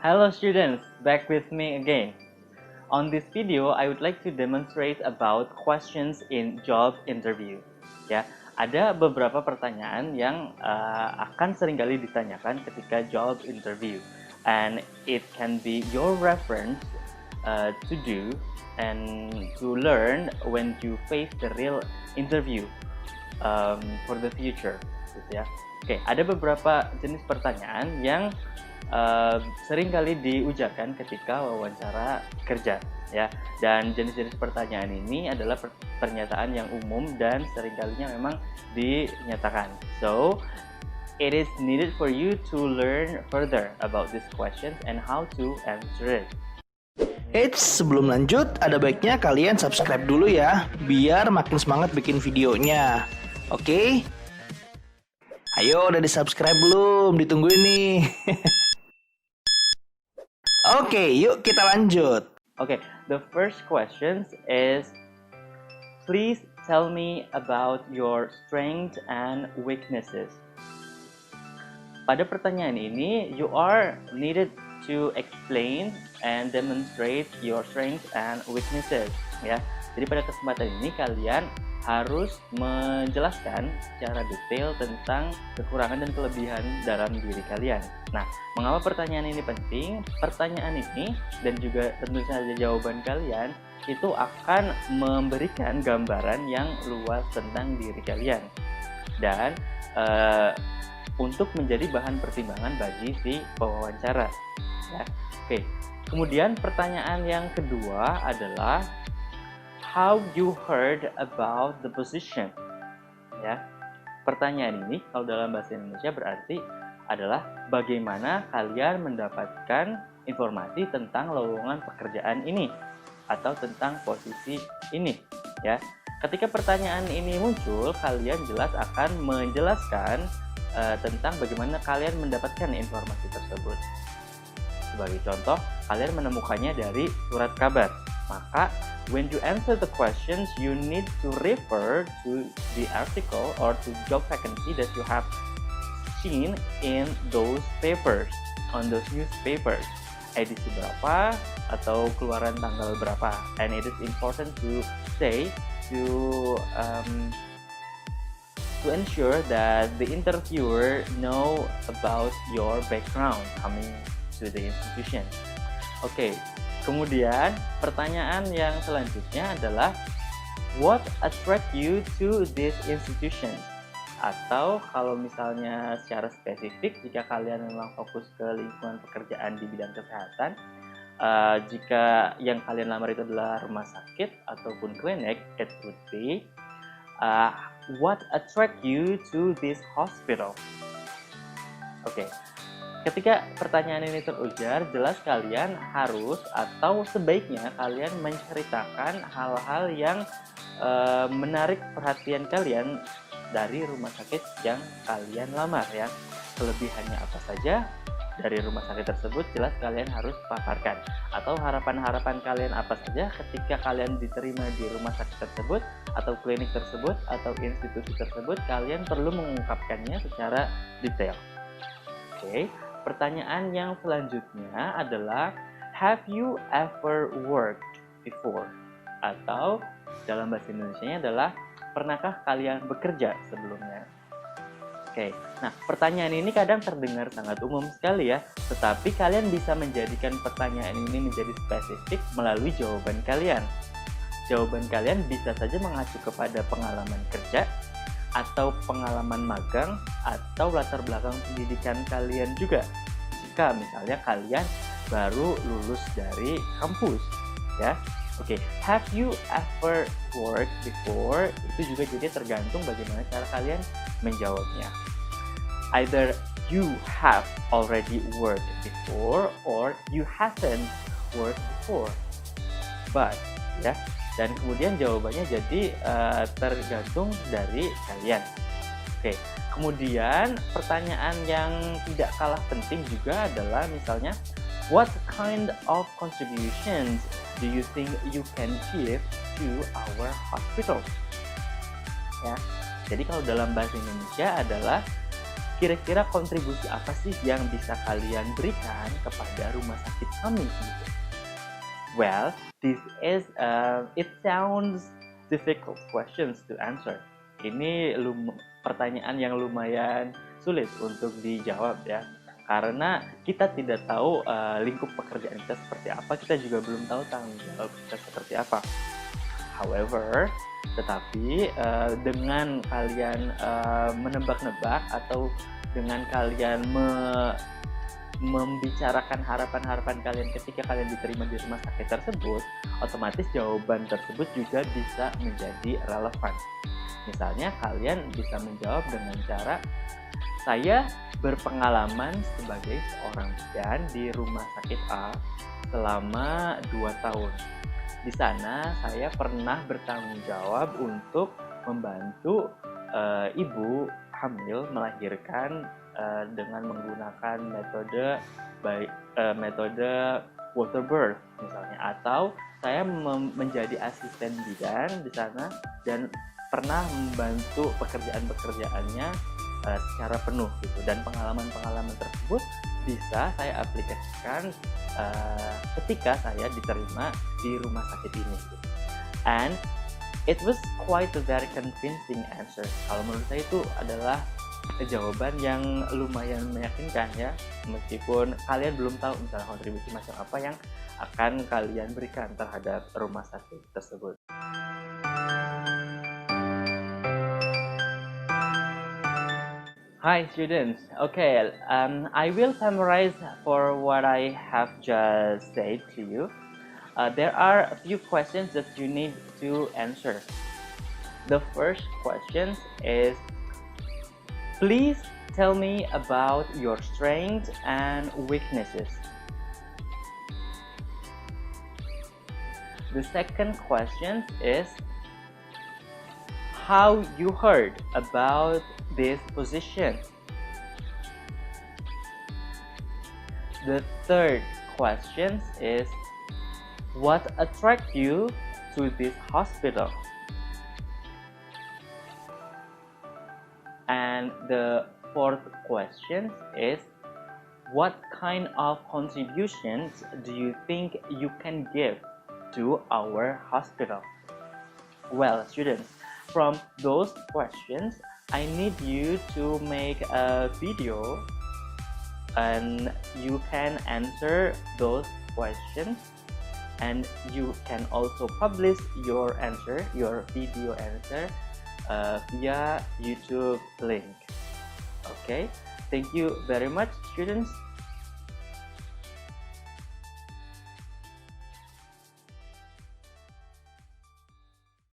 Hello students, back with me again. On this video, I would like to demonstrate about questions in job interview. Ya, ada beberapa pertanyaan yang akan seringkali ditanyakan ketika job interview, and it can be your reference to do and to learn when you face the real interview for the future. Gitu ya. Oke, ada beberapa jenis pertanyaan yang seringkali diucapkan ketika wawancara kerja ya, dan jenis-jenis pertanyaan ini adalah pernyataan yang umum dan seringkalinya memang dinyatakan. So it is needed for you to learn further about these questions and how to answer it. Eits, sebelum lanjut, ada baiknya kalian subscribe dulu ya, biar makin semangat bikin videonya. Oke? Ayo, udah di-subscribe belum? Ditungguin nih. Oke, yuk kita lanjut. Okay, the first question is, please tell me about your strengths and weaknesses. Pada pertanyaan ini, you are needed to explain and demonstrate your strengths and weaknesses. Ya, jadi pada kesempatan ini kalian harus menjelaskan secara detail tentang kekurangan dan kelebihan dalam diri kalian. Nah, mengapa pertanyaan ini penting? Pertanyaan ini dan juga tentu saja jawaban kalian itu akan memberikan gambaran yang luas tentang diri kalian dan untuk menjadi bahan pertimbangan bagi si pewawancara. Ya. Oke. Kemudian pertanyaan yang kedua adalah how you heard about the position. Ya. Pertanyaan ini kalau dalam bahasa Indonesia berarti adalah bagaimana kalian mendapatkan informasi tentang lowongan pekerjaan ini atau tentang posisi ini, ya. Ketika pertanyaan ini muncul, kalian jelas akan menjelaskan tentang bagaimana kalian mendapatkan informasi tersebut. Sebagai contoh, kalian menemukannya dari surat kabar. Maka, when you answer the questions, you need to refer to the article or to job vacancy that you have seen in those papers, on those newspapers. Edisi berapa atau keluaran tanggal berapa. And it is important to say to ensure that the interviewer know about your background coming to the institution. Oke. Kemudian pertanyaan yang selanjutnya adalah what attract you to this institution? Atau kalau misalnya secara spesifik, jika kalian memang fokus ke lingkungan pekerjaan di bidang kesehatan, jika yang kalian lamar itu adalah rumah sakit ataupun klinik, it would be what attract you to this hospital? Oke. Ketika pertanyaan ini terujar, jelas kalian harus atau sebaiknya kalian menceritakan hal-hal yang menarik perhatian kalian dari rumah sakit yang kalian lamar ya. Kelebihannya apa saja dari rumah sakit tersebut jelas kalian harus paparkan. Atau harapan-harapan kalian apa saja ketika kalian diterima di rumah sakit tersebut atau klinik tersebut atau institusi tersebut, kalian perlu mengungkapkannya secara detail. Oke. Pertanyaan yang selanjutnya adalah have you ever worked before? Atau dalam bahasa Indonesianya adalah pernahkah kalian bekerja sebelumnya? Oke, nah pertanyaan ini kadang terdengar sangat umum sekali ya, tetapi kalian bisa menjadikan pertanyaan ini menjadi spesifik melalui jawaban kalian. Jawaban kalian bisa saja mengacu kepada pengalaman kerja, atau pengalaman magang, atau latar belakang pendidikan kalian juga. Jika misalnya kalian baru lulus dari kampus, ya. Oke, have you ever worked before? Itu juga jadi tergantung bagaimana cara kalian menjawabnya. Either you have already worked before or you haven't worked before. But, ya. Dan kemudian jawabannya jadi tergantung dari kalian. Oke, kemudian pertanyaan yang tidak kalah penting juga adalah misalnya, what kind of contributions do you think you can give to our hospital? Ya, jadi kalau dalam bahasa Indonesia adalah kira-kira kontribusi apa sih yang bisa kalian berikan kepada rumah sakit kami? Gitu. Well, this is it sounds difficult questions to answer. Ini pertanyaan yang lumayan sulit untuk dijawab ya, karena kita tidak tahu lingkup pekerjaan kita seperti apa, kita juga belum tahu tanggung jawab kita seperti apa. However, tetapi dengan kalian menebak-nebak atau dengan kalian membicarakan harapan-harapan kalian ketika kalian diterima di rumah sakit tersebut, otomatis jawaban tersebut juga bisa menjadi relevan. Misalnya kalian bisa menjawab dengan cara, saya berpengalaman sebagai seorang bidan di rumah sakit A selama 2 tahun. Di sana saya pernah bertanggung jawab untuk membantu ibu hamil melahirkan dengan menggunakan metode water birth misalnya, atau saya menjadi asisten bidan di sana dan pernah membantu pekerjaan-pekerjaannya secara penuh gitu, dan pengalaman-pengalaman tersebut bisa saya aplikasikan ketika saya diterima di rumah sakit ini gitu. And it was quite a very convincing answer. Kalau menurut saya itu adalah jawaban yang lumayan meyakinkan ya, meskipun kalian belum tahu misalnya kontribusi macam apa yang akan kalian berikan terhadap rumah sakit tersebut. Hi students, okay, I will summarize for what I have just said to you. There are a few questions that you need to answer. The first question is, please tell me about your strengths and weaknesses. The second question is, how you heard about this position. The third question is, what attracted you to this hospital? And the fourth question is, what kind of contributions do you think you can give to our hospital? Well, students, from those questions, I need you to make a video and you can answer those questions, and you can also publish your answer, your video answer via YouTube link. Okay, thank you very much, students.